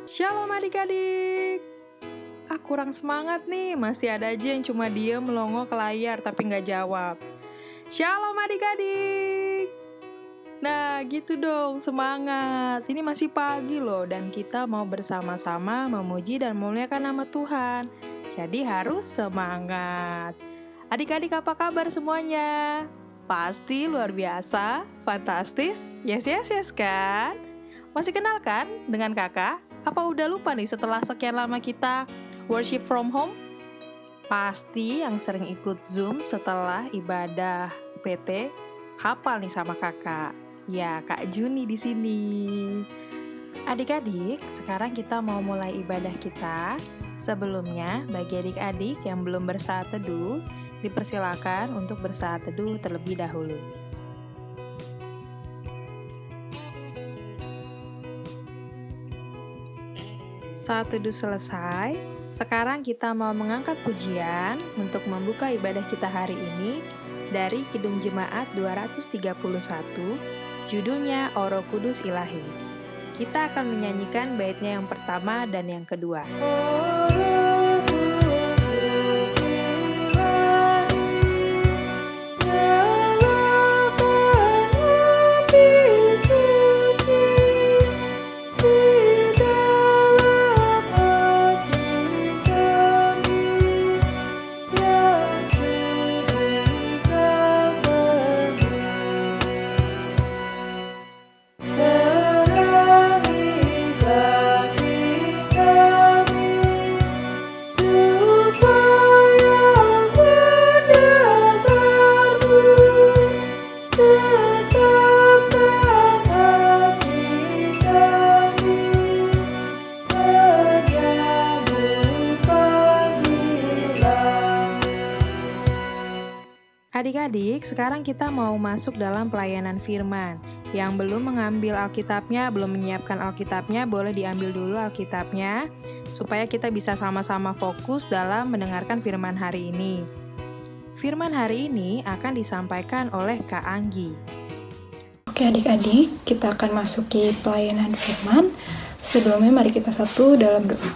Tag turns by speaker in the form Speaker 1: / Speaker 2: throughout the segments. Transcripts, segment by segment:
Speaker 1: Shalom adik-adik. Kurang semangat nih, masih ada aja yang cuma diem melongo ke layar tapi nggak jawab. Shalom adik-adik. Nah gitu dong, semangat. Ini masih pagi loh dan kita mau bersama-sama memuji dan memuliakan nama Tuhan. Jadi harus semangat. Adik-adik apa kabar semuanya? Pasti luar biasa, fantastis, yes kan? Masih kenal kan dengan kakak? Apa udah lupa nih setelah sekian lama kita worship from home? Pasti yang sering ikut Zoom setelah ibadah PT hafal nih sama kakak. Ya, Kak Juni di sini. Adik-adik, sekarang kita mau mulai ibadah kita. Sebelumnya, bagi adik-adik yang belum bersaat teduh, dipersilakan untuk bersaat teduh terlebih dahulu. Saat teduh selesai, sekarang kita mau mengangkat pujian untuk membuka ibadah kita hari ini dari Kidung Jemaat 231, judulnya O Roh Kudus Ilahi. Kita akan menyanyikan baitnya yang pertama dan yang kedua. Adik-adik, sekarang kita mau masuk dalam pelayanan firman. Yang belum mengambil Alkitabnya, belum menyiapkan Alkitabnya, boleh diambil dulu Alkitabnya, supaya kita bisa sama-sama fokus dalam mendengarkan firman hari ini. Firman hari ini akan disampaikan oleh Kak Anggi.
Speaker 2: Oke adik-adik, kita akan masuki pelayanan firman. Sebelumnya mari kita satu dalam doa.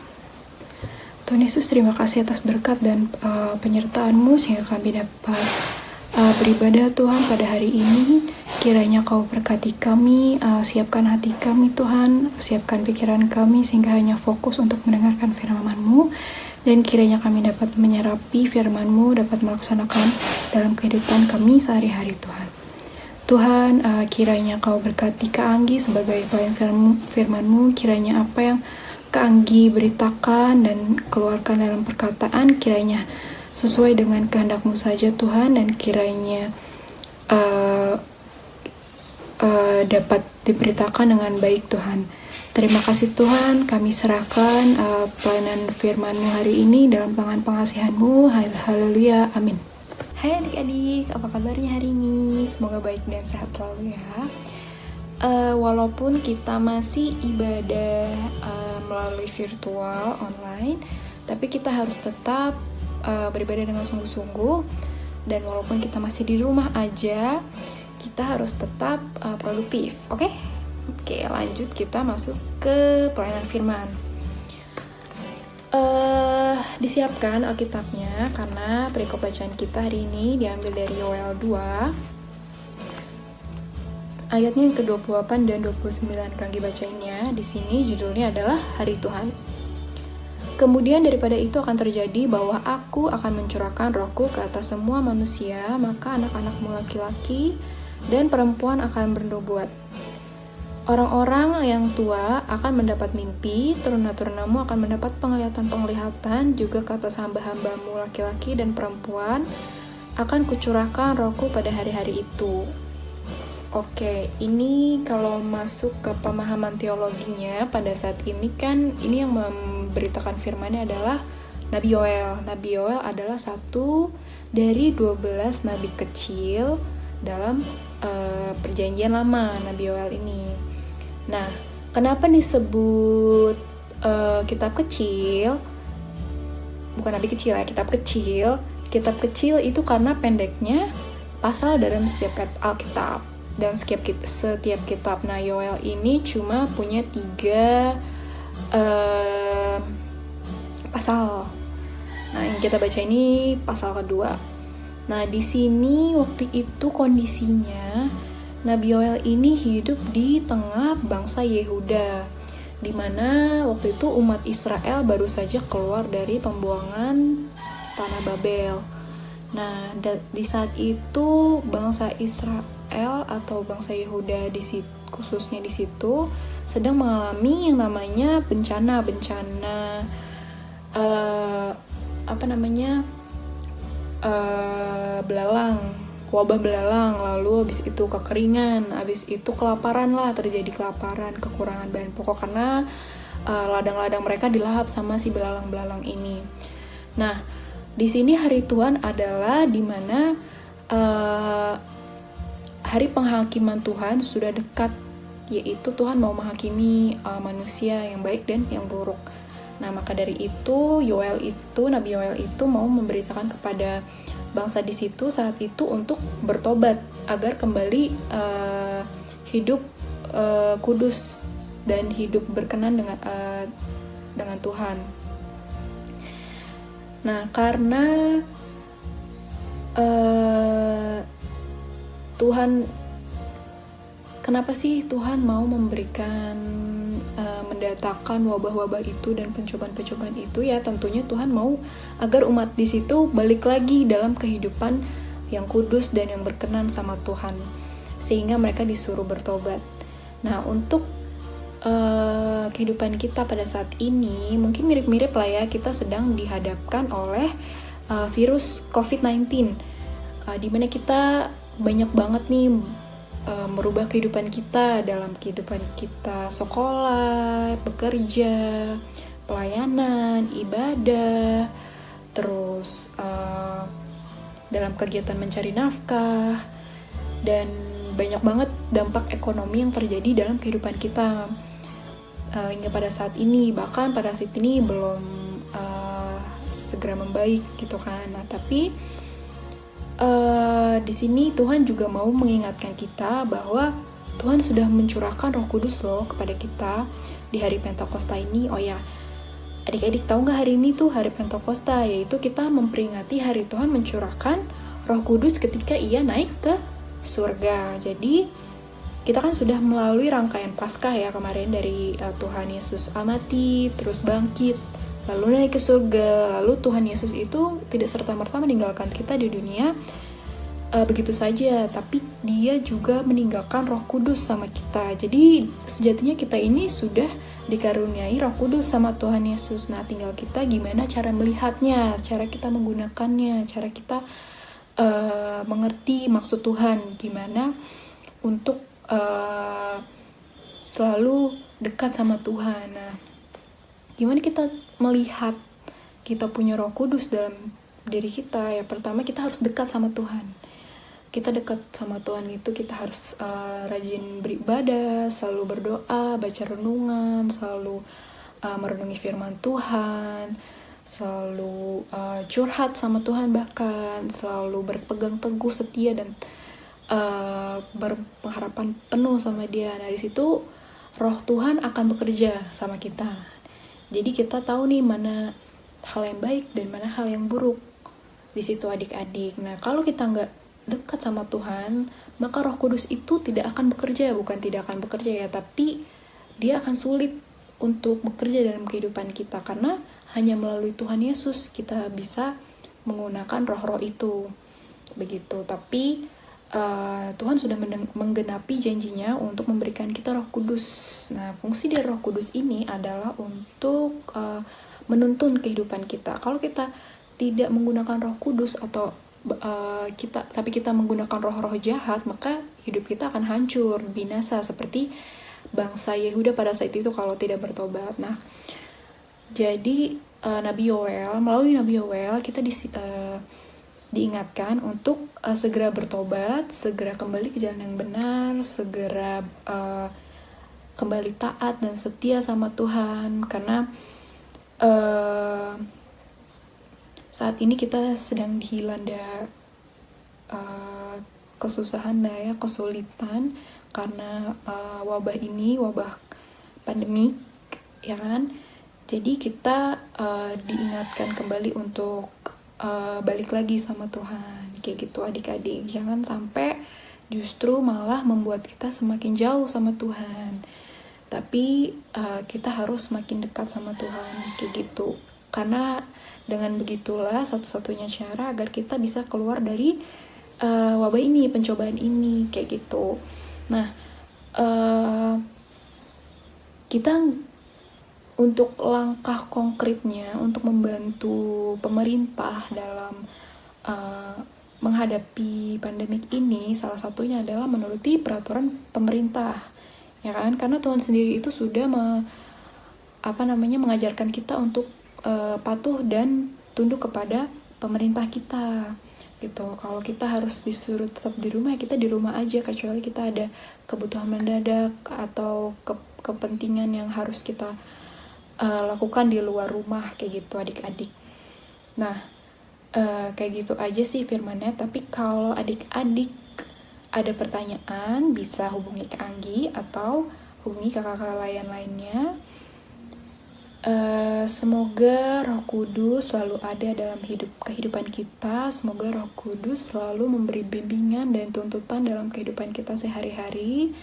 Speaker 2: Tuhan Yesus, terima kasih atas berkat dan penyertaan-Mu sehingga kami dapat beribadah Tuhan pada hari ini. Kiranya Kau berkati kami, siapkan hati kami Tuhan, siapkan pikiran kami sehingga hanya fokus untuk mendengarkan firman-Mu, dan kiranya kami dapat menyerapi firman-Mu, dapat melaksanakan dalam kehidupan kami sehari-hari Tuhan. Tuhan, kiranya Kau berkati Kak Anggi sebagai pelayan firman-Mu, kiranya apa yang Kak Anggi beritakan dan keluarkan dalam perkataan, kiranya sesuai dengan kehendak-Mu saja Tuhan, dan kiranya dapat diberitakan dengan baik Tuhan. Terima kasih Tuhan, kami serahkan pelayanan firman-Mu hari ini dalam tangan pengasihan-Mu. Haleluya, amin. Hai adik-adik, apa kabarnya hari ini? Semoga baik dan sehat selalu ya. Walaupun kita masih ibadah melalui virtual online, tapi kita harus tetap beribadah dengan sungguh-sungguh. Dan walaupun kita masih di rumah aja, kita harus tetap produktif, oke? Oke, lanjut kita masuk ke pelayanan firman. Disiapkan Alkitabnya karena perikop bacaan kita hari ini diambil dari Yoel 2 ayatnya yang ke-28 dan 29. Kanggi bacainnya di sini judulnya adalah Hari Tuhan. Kemudian daripada itu akan terjadi bahwa aku akan mencurahkan rohku ke atas semua manusia, maka anak-anakmu laki-laki dan perempuan akan bernubuat. Orang-orang yang tua akan mendapat mimpi, teruna-turunamu akan mendapat penglihatan-penglihatan, juga ke atas hamba-hambamu laki-laki dan perempuan akan kucurahkan rohku pada hari-hari itu. Oke, ini kalau masuk ke pemahaman teologinya pada saat ini kan, ini yang memberitakan firman-Nya adalah Nabi Yoel. Nabi Yoel adalah satu dari 12 nabi kecil dalam perjanjian lama, Nabi Yoel ini. Nah, kenapa disebut kitab kecil? Bukan nabi kecil ya, kitab kecil. Kitab kecil itu karena pendeknya pasal dalam setiap Alkitab. Dalam setiap kitab. Nah, Yoel ini cuma punya 3 pasal. Nah, yang kita baca ini pasal kedua. Nah, di sini waktu itu kondisinya Nabi Yoel ini hidup di tengah bangsa Yehuda, di mana waktu itu umat Israel baru saja keluar dari pembuangan tanah Babel. Nah, di saat itu bangsa Israel atau bangsa Yehuda khususnya di situ sedang mengalami yang namanya bencana belalang, wabah belalang, lalu habis itu kekeringan, habis itu kelaparan lah, terjadi kelaparan, kekurangan bahan pokok karena ladang-ladang mereka dilahap sama si belalang-belalang ini. Nah, di sini hari Tuhan adalah dimana hari penghakiman Tuhan sudah dekat, yaitu Tuhan mau menghakimi manusia yang baik dan yang buruk. Nah, maka dari itu Nabi Yoel itu mau memberitakan kepada bangsa di situ saat itu untuk bertobat agar kembali hidup kudus dan hidup berkenan dengan Tuhan. Nah, karena kenapa sih Tuhan mau memberikan mendatangkan wabah-wabah itu dan pencobaan-pencobaan itu? Ya tentunya Tuhan mau agar umat di situ balik lagi dalam kehidupan yang kudus dan yang berkenan sama Tuhan, sehingga mereka disuruh bertobat. Nah, untuk kehidupan kita pada saat ini mungkin mirip-mirip lah ya, kita sedang dihadapkan oleh virus COVID-19, dimana kita banyak banget nih merubah kehidupan kita, dalam kehidupan kita sekolah, bekerja, pelayanan, ibadah, terus dalam kegiatan mencari nafkah, dan banyak banget dampak ekonomi yang terjadi dalam kehidupan kita hingga pada saat ini. Bahkan pada saat ini belum segera membaik gitu kan. Nah, tapi di sini Tuhan juga mau mengingatkan kita bahwa Tuhan sudah mencurahkan Roh Kudus loh kepada kita di hari Pentakosta ini. Oh ya, adik-adik tahu nggak hari ini tuh hari Pentakosta, yaitu kita memperingati hari Tuhan mencurahkan Roh Kudus ketika Ia naik ke surga. Jadi kita kan sudah melalui rangkaian Paskah ya kemarin, dari Tuhan Yesus mati, terus bangkit, lalu naik ke surga. Lalu Tuhan Yesus itu tidak serta-merta meninggalkan kita di dunia begitu saja, tapi Dia juga meninggalkan Roh Kudus sama kita. Jadi sejatinya kita ini sudah dikaruniai Roh Kudus sama Tuhan Yesus. Nah, tinggal kita gimana cara melihatnya, cara kita menggunakannya, cara kita mengerti maksud Tuhan, gimana untuk selalu dekat sama Tuhan. Nah, gimana kita melihat kita punya Roh Kudus dalam diri kita? Ya, pertama kita harus dekat sama Tuhan. Kita dekat sama Tuhan itu kita harus rajin beribadah, selalu berdoa, baca renungan, selalu merenungi firman Tuhan, selalu curhat sama Tuhan, bahkan selalu berpegang teguh setia dan berpengharapan penuh sama Dia. Nah, di situ Roh Tuhan akan bekerja sama kita. Jadi kita tahu nih mana hal yang baik dan mana hal yang buruk di situ, adik-adik. Nah, kalau kita nggak dekat sama Tuhan, maka Roh Kudus itu tidak akan bekerja. Bukan tidak akan bekerja ya, tapi Dia akan sulit untuk bekerja dalam kehidupan kita, karena hanya melalui Tuhan Yesus kita bisa menggunakan roh-roh itu. Begitu. Tapi Tuhan sudah menggenapi janjinya untuk memberikan kita Roh Kudus. Nah, fungsi dari Roh Kudus ini adalah untuk menuntun kehidupan kita. Kalau kita tidak menggunakan Roh Kudus atau kita menggunakan roh-roh jahat, maka hidup kita akan hancur, binasa seperti bangsa Yehuda pada saat itu kalau tidak bertobat. Nah, jadi melalui Nabi Yoel kita diingatkan untuk segera bertobat, segera kembali ke jalan yang benar, segera kembali taat dan setia sama Tuhan, karena saat ini kita sedang dilanda kesusahan ya, kesulitan karena wabah pandemi ya kan? Jadi kita diingatkan kembali untuk balik lagi sama Tuhan, kayak gitu adik-adik. Jangan sampai justru malah membuat kita semakin jauh sama Tuhan. Tapi kita harus makin dekat sama Tuhan, kayak gitu. Karena dengan begitulah satu-satunya cara agar kita bisa keluar dari wabah ini, pencobaan ini, kayak gitu. Nah, kita untuk langkah konkretnya untuk membantu pemerintah dalam menghadapi pandemik ini, salah satunya adalah menuruti peraturan pemerintah, ya kan? Karena Tuhan sendiri itu sudah mengajarkan kita untuk patuh dan tunduk kepada pemerintah kita, gitu. Kalau kita harus disuruh tetap di rumah, ya kita di rumah aja, kecuali kita ada kebutuhan mendadak atau kepentingan yang harus kita lakukan di luar rumah, kayak gitu adik-adik. Nah, kayak gitu aja sih firmannya. Tapi kalau adik-adik ada pertanyaan, bisa hubungi Kak Anggi atau hubungi kakak-kakak lainnya. Semoga Roh Kudus selalu ada dalam kehidupan kita. Semoga Roh Kudus selalu memberi bimbingan dan tuntutan dalam kehidupan kita sehari-hari.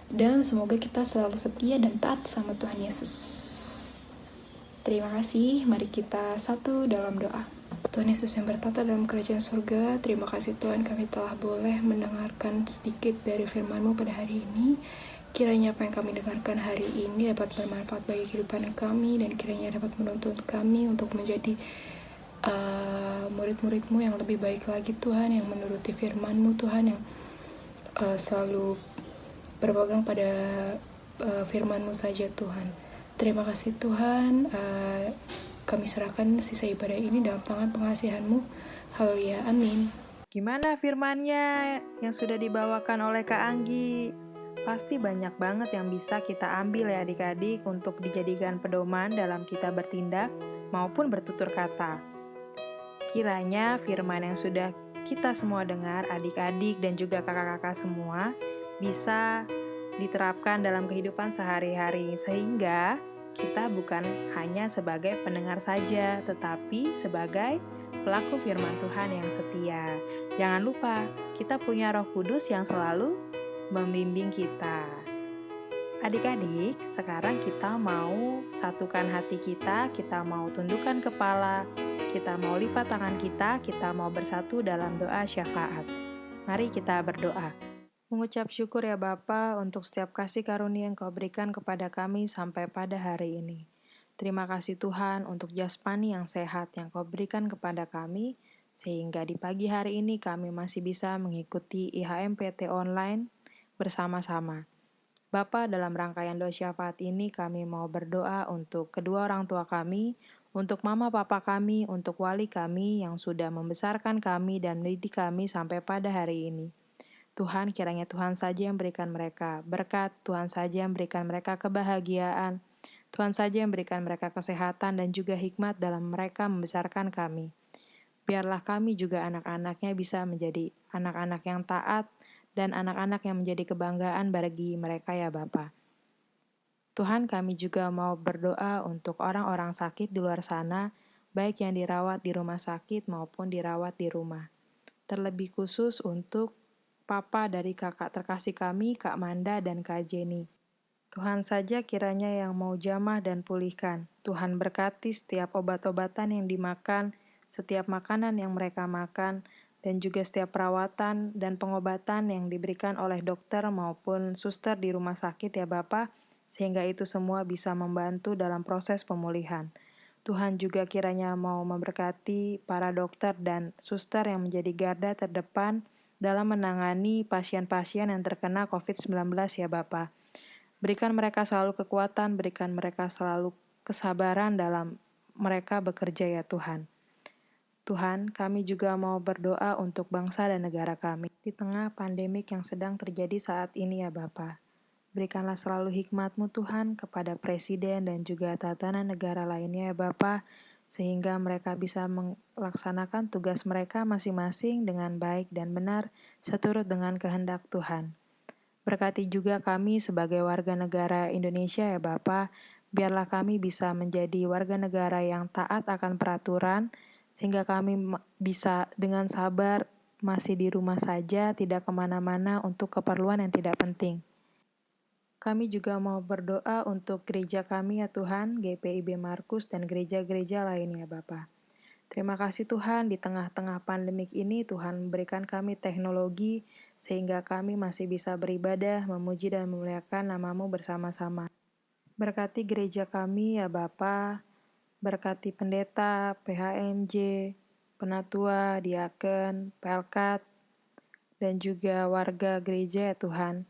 Speaker 2: Dan semoga kita selalu setia dan taat sama Tuhan Yesus. Terima kasih. Mari kita satu dalam doa. Tuhan Yesus yang bertata dalam kerajaan surga, terima kasih Tuhan kami telah boleh mendengarkan sedikit dari firman-Mu pada hari ini. Kiranya apa yang kami dengarkan hari ini dapat bermanfaat bagi kehidupan kami, dan kiranya dapat menuntun kami untuk menjadi murid-murid-Mu yang lebih baik lagi Tuhan, yang menuruti firman-Mu Tuhan, yang selalu berpegang pada firman-Mu saja Tuhan. Terima kasih Tuhan. Kami serahkan sisa ibadah ini dalam tangan pengasihan-Mu. Haleluya, amin.
Speaker 1: Gimana firmannya yang sudah dibawakan oleh Kak Anggi? Pasti banyak banget yang bisa kita ambil ya adik-adik untuk dijadikan pedoman dalam kita bertindak maupun bertutur kata. Kiranya firman yang sudah kita semua dengar, adik-adik dan juga kakak-kakak semua, bisa diterapkan dalam kehidupan sehari-hari, sehingga kita bukan hanya sebagai pendengar saja, tetapi sebagai pelaku firman Tuhan yang setia. Jangan lupa, kita punya Roh Kudus yang selalu membimbing kita. Adik-adik, sekarang kita mau satukan hati kita mau tundukkan kepala, kita mau lipat tangan kita mau bersatu dalam doa syafaat. Mari kita berdoa. Mengucap syukur ya Bapa untuk setiap kasih karunia yang Kau berikan kepada kami sampai pada hari ini. Terima kasih Tuhan untuk jasmani yang sehat yang Kau berikan kepada kami, sehingga di pagi hari ini kami masih bisa mengikuti IHMPT online bersama-sama. Bapa, dalam rangkaian doa syafaat ini kami mau berdoa untuk kedua orang tua kami, untuk mama papa kami, untuk wali kami yang sudah membesarkan kami dan mendidik kami sampai pada hari ini. Tuhan, kiranya Tuhan saja yang berikan mereka berkat, Tuhan saja yang berikan mereka kebahagiaan, Tuhan saja yang berikan mereka kesehatan dan juga hikmat dalam mereka membesarkan kami. Biarlah kami juga anak-anaknya bisa menjadi anak-anak yang taat dan anak-anak yang menjadi kebanggaan bagi mereka ya Bapa. Tuhan, kami juga mau berdoa untuk orang-orang sakit di luar sana, baik yang dirawat di rumah sakit maupun dirawat di rumah. Terlebih khusus untuk Papa dari kakak terkasih kami, Kak Manda dan Kak Jenny. Tuhan saja kiranya yang mau jamah dan pulihkan. Tuhan berkati setiap obat-obatan yang dimakan, setiap makanan yang mereka makan, dan juga setiap perawatan dan pengobatan yang diberikan oleh dokter maupun suster di rumah sakit ya Bapak, sehingga itu semua bisa membantu dalam proses pemulihan. Tuhan juga kiranya mau memberkati para dokter dan suster yang menjadi garda terdepan dalam menangani pasien-pasien yang terkena COVID-19 ya Bapa. Berikan mereka selalu kekuatan, berikan mereka selalu kesabaran dalam mereka bekerja ya Tuhan. Tuhan, kami juga mau berdoa untuk bangsa dan negara kami di tengah pandemik yang sedang terjadi saat ini ya Bapa. Berikanlah selalu hikmat-Mu Tuhan kepada Presiden dan juga tatanan negara lainnya ya Bapa, sehingga mereka bisa melaksanakan tugas mereka masing-masing dengan baik dan benar seturut dengan kehendak Tuhan. Berkati juga kami sebagai warga negara Indonesia ya Bapa, Biarlah kami bisa menjadi warga negara yang taat akan peraturan, sehingga kami bisa dengan sabar masih di rumah saja, tidak kemana-mana untuk keperluan yang tidak penting. Kami juga mau berdoa untuk gereja kami ya Tuhan, GPIB Markus dan gereja-gereja lainnya Bapa. Terima kasih Tuhan, di tengah-tengah pandemik ini Tuhan memberikan kami teknologi sehingga kami masih bisa beribadah, memuji dan memuliakan nama-Mu bersama-sama. Berkati gereja kami ya Bapa, berkati pendeta, PHMJ, penatua, diaken, pelkat, dan juga warga gereja ya Tuhan.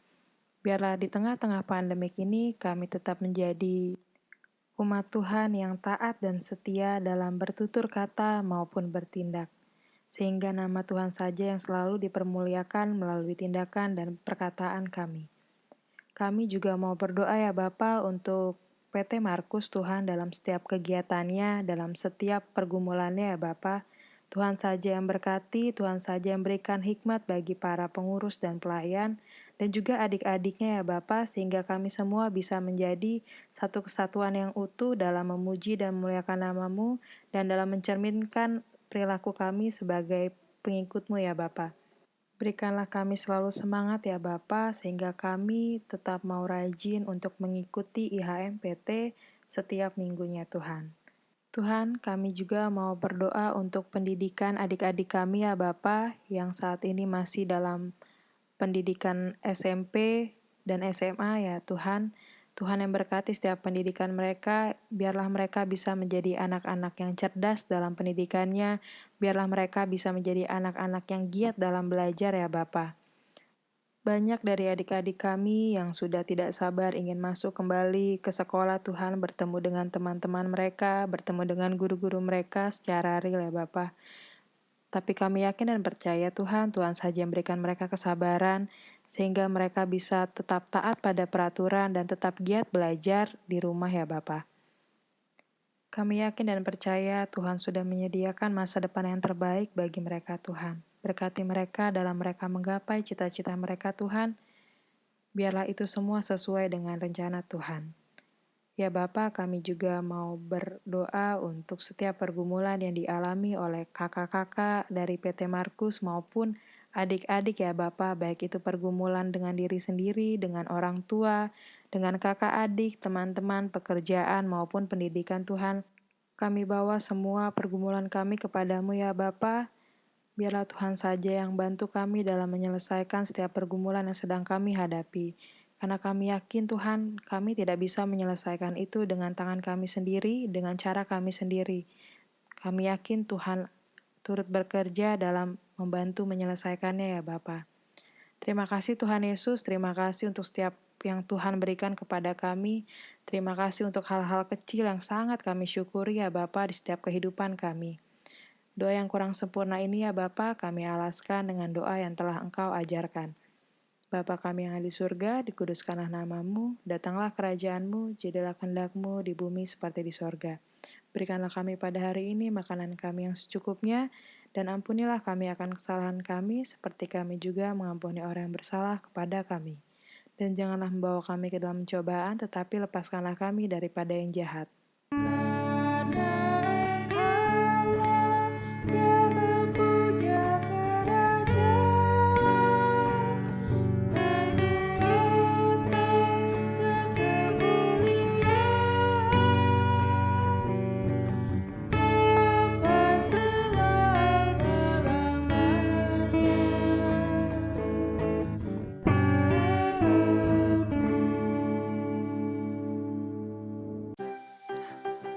Speaker 1: Biarlah di tengah-tengah pandemik ini kami tetap menjadi umat Tuhan yang taat dan setia dalam bertutur kata maupun bertindak. Sehingga nama Tuhan saja yang selalu dipermuliakan melalui tindakan dan perkataan kami. Kami juga mau berdoa ya Bapa untuk PT Markus Tuhan dalam setiap kegiatannya, dalam setiap pergumulannya ya Bapa. Tuhan saja yang berkati, Tuhan saja yang berikan hikmat bagi para pengurus dan pelayan, dan juga adik-adiknya ya Bapa, sehingga kami semua bisa menjadi satu kesatuan yang utuh dalam memuji dan memuliakan nama-Mu, dan dalam mencerminkan perilaku kami sebagai pengikut-Mu ya Bapa. Berikanlah kami selalu semangat ya Bapa, sehingga kami tetap mau rajin untuk mengikuti IHMPT setiap minggunya Tuhan. Tuhan, kami juga mau berdoa untuk pendidikan adik-adik kami ya Bapa, yang saat ini masih dalam pendidikan SMP dan SMA ya Tuhan. Tuhan yang berkati setiap pendidikan mereka, biarlah mereka bisa menjadi anak-anak yang cerdas dalam pendidikannya, biarlah mereka bisa menjadi anak-anak yang giat dalam belajar ya Bapa. Banyak dari adik-adik kami yang sudah tidak sabar ingin masuk kembali ke sekolah Tuhan, bertemu dengan teman-teman mereka, bertemu dengan guru-guru mereka secara real ya Bapa. Tapi kami yakin dan percaya Tuhan saja yang berikan mereka kesabaran, sehingga mereka bisa tetap taat pada peraturan dan tetap giat belajar di rumah ya Bapa. Kami yakin dan percaya Tuhan sudah menyediakan masa depan yang terbaik bagi mereka Tuhan. Berkati mereka dalam mereka menggapai cita-cita mereka Tuhan. Biarlah itu semua sesuai dengan rencana Tuhan. Ya Bapa, kami juga mau berdoa untuk setiap pergumulan yang dialami oleh kakak-kakak dari PT Markus maupun adik-adik ya Bapa, baik itu pergumulan dengan diri sendiri, dengan orang tua, dengan kakak adik, teman-teman, pekerjaan maupun pendidikan Tuhan. Kami bawa semua pergumulan kami kepadamu ya Bapa. Biarlah Tuhan saja yang bantu kami dalam menyelesaikan setiap pergumulan yang sedang kami hadapi. Karena kami yakin Tuhan, kami tidak bisa menyelesaikan itu dengan tangan kami sendiri, dengan cara kami sendiri. Kami yakin Tuhan turut bekerja dalam membantu menyelesaikannya ya Bapa. Terima kasih Tuhan Yesus, terima kasih untuk setiap yang Tuhan berikan kepada kami. Terima kasih untuk hal-hal kecil yang sangat kami syukuri ya Bapa di setiap kehidupan kami. Doa yang kurang sempurna ini ya Bapa, kami alaskan dengan doa yang telah Engkau ajarkan. Bapa kami yang ada di surga, dikuduskanlah namamu, datanglah kerajaanmu, jadilah kehendak-Mu di bumi seperti di sorga. Berikanlah kami pada hari ini makanan kami yang secukupnya, dan ampunilah kami akan kesalahan kami, seperti kami juga mengampuni orang yang bersalah kepada kami. Dan janganlah membawa kami ke dalam cobaan, tetapi lepaskanlah kami daripada yang jahat.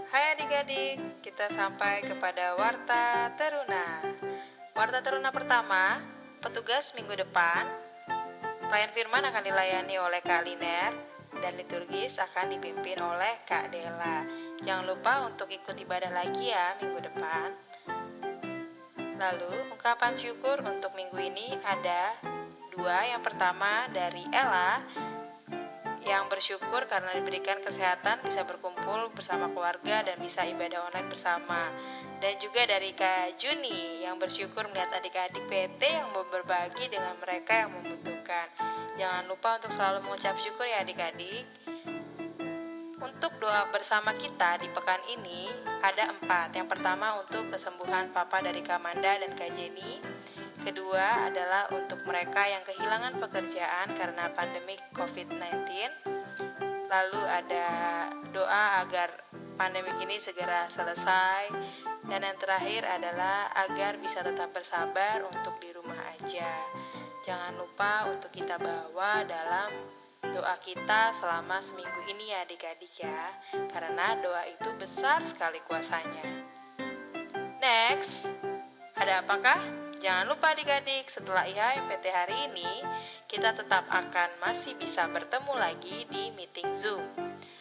Speaker 1: Hai adik-adik, kita sampai kepada Warta Teruna. Warta Teruna pertama, petugas minggu depan. Pelayan firman akan dilayani oleh Kak Liner dan liturgis akan dipimpin oleh Kak Dela. Jangan lupa untuk ikut ibadah lagi ya minggu depan. Lalu, ungkapan syukur untuk minggu ini ada 2. Yang pertama dari Ella, yang bersyukur karena diberikan kesehatan, bisa berkumpul bersama keluarga dan bisa ibadah online bersama. Dan juga dari Kak Juni, yang bersyukur melihat adik-adik PT yang mau berbagi dengan mereka yang membutuhkan. Jangan lupa untuk selalu mengucap syukur ya adik-adik. Untuk doa bersama kita di pekan ini ada 4. Yang pertama untuk kesembuhan Papa dari Kamanda dan Kak Jenny. Kedua adalah untuk mereka yang kehilangan pekerjaan karena pandemi COVID-19. Lalu ada doa agar pandemi ini segera selesai. Dan yang terakhir adalah agar bisa tetap bersabar untuk di rumah aja. Jangan lupa untuk kita bawa dalam doa kita selama seminggu ini ya adik-adik ya. Karena doa itu besar sekali kuasanya. Next, ada apakah? Jangan lupa adik-adik, setelah IHMPT hari ini, kita tetap akan masih bisa bertemu lagi di meeting Zoom.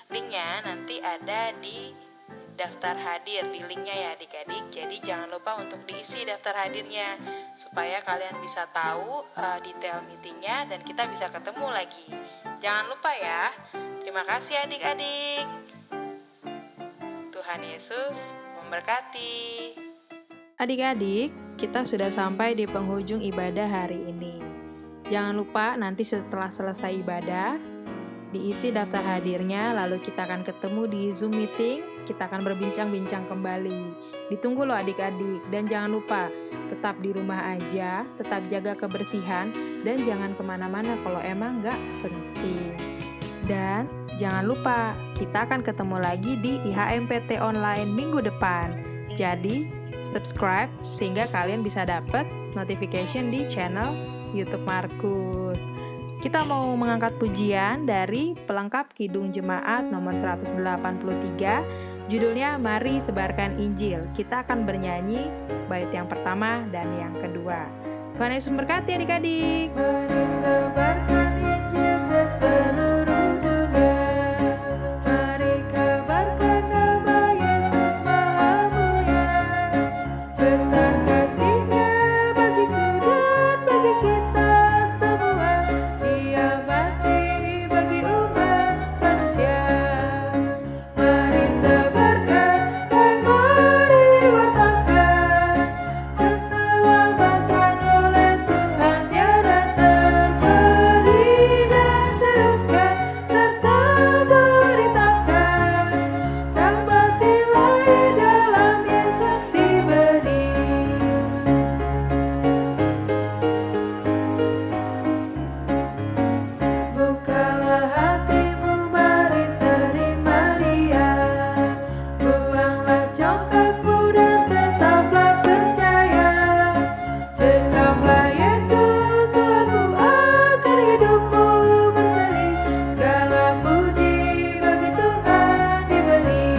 Speaker 1: Linknya nanti ada di daftar hadir, di linknya ya adik-adik. Jadi jangan lupa untuk diisi daftar hadirnya, supaya kalian bisa tahu detail meetingnya dan kita bisa ketemu lagi. Jangan lupa ya. Terima kasih adik-adik. Tuhan Yesus memberkati. Adik-adik, kita sudah sampai di penghujung ibadah hari ini. Jangan lupa nanti setelah selesai ibadah, diisi daftar hadirnya, lalu kita akan ketemu di Zoom meeting, kita akan berbincang-bincang kembali. Ditunggu loh adik-adik, dan jangan lupa tetap di rumah aja, tetap jaga kebersihan, dan jangan kemana-mana kalau emang nggak penting. Dan jangan lupa, kita akan ketemu lagi di IHMPT Online minggu depan. Jadi, subscribe sehingga kalian bisa dapat notification di channel YouTube Markus. Kita mau mengangkat pujian dari pelengkap Kidung Jemaat nomor 183, judulnya Mari Sebarkan Injil. Kita akan bernyanyi bait yang pertama dan yang kedua. Tuhan Yesus memberkati adik-adik. Mari sebarkan Injil ke seluruh dunia. Mari kabarkan nama Yesus Maha Mulia. Besar kasih-Nya bagiku dan bagi kita semua. Dia mati bagi umat manusia. Mari sebarkan dan mari wartakan keselamatan oleh Tuhan tiada terberi, dan teruskan serta beritakan terang batin lain dalam Yesus diberi. Bukalah hatimu, mari terima Dia. Buanglah congkakmu dan tetaplah percaya. Dekamlah Yesus, Tuhanmu akan hidupmu berseri. Segala puji bagi Tuhan diberi.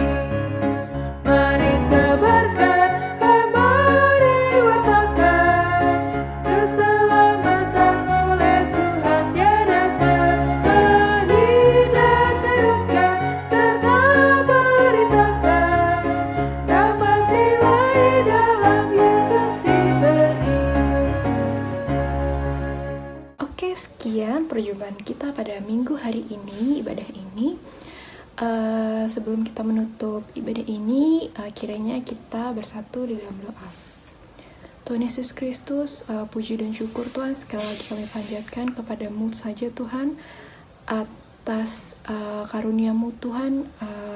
Speaker 1: Mari sebarkan dan mari wartakan keselamatan oleh Tuhan tiada terberi, dan teruskan serta beritakan terang batin lain dalam Yesus diberi.
Speaker 2: Oke, sekian perjumpaan kita pada minggu hari ini, ibadah ini. Sebelum kita menutup ibadah ini, kiranya kita bersatu di dalam doa. Tuhan Yesus Kristus, puji dan syukur Tuhan sekali lagi kami panjatkan kepadamu saja Tuhan, atas karunia-Mu Tuhan,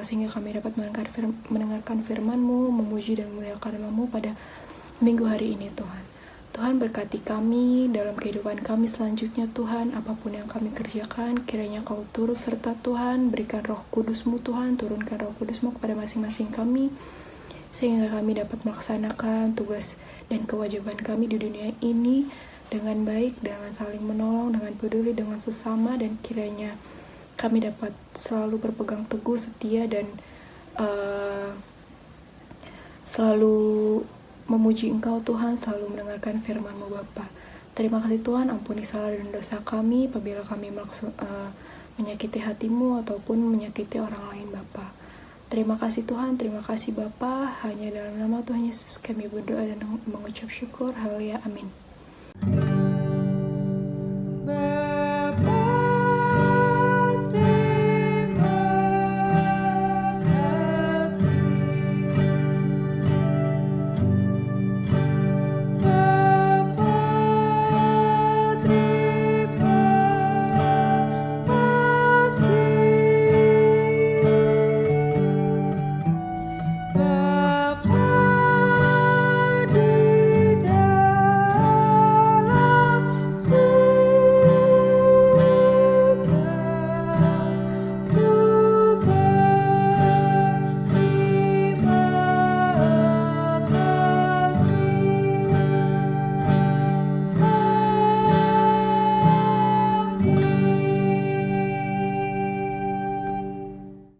Speaker 2: sehingga kami dapat mendengarkan firman-Mu, memuji dan memuliakan nama-Mu pada minggu hari ini Tuhan. Tuhan berkati kami dalam kehidupan kami selanjutnya Tuhan, apapun yang kami kerjakan, kiranya Kau turut serta Tuhan, berikan Roh Kudus-Mu Tuhan, turunkan Roh Kudus-Mu kepada masing-masing kami, sehingga kami dapat melaksanakan tugas dan kewajiban kami di dunia ini dengan baik, dengan saling menolong, dengan peduli dengan sesama, dan kiranya kami dapat selalu berpegang teguh, setia, dan selalu memuji Engkau Tuhan, selalu mendengarkan firman-Mu Bapa. Terima kasih Tuhan, ampuni salah dan dosa kami apabila kami menyakiti hati-Mu ataupun menyakiti orang lain Bapa. Terima kasih Tuhan, terima kasih Bapa. Hanya dalam nama Tuhan Yesus kami berdoa dan mengucap syukur. Haleluya, amin.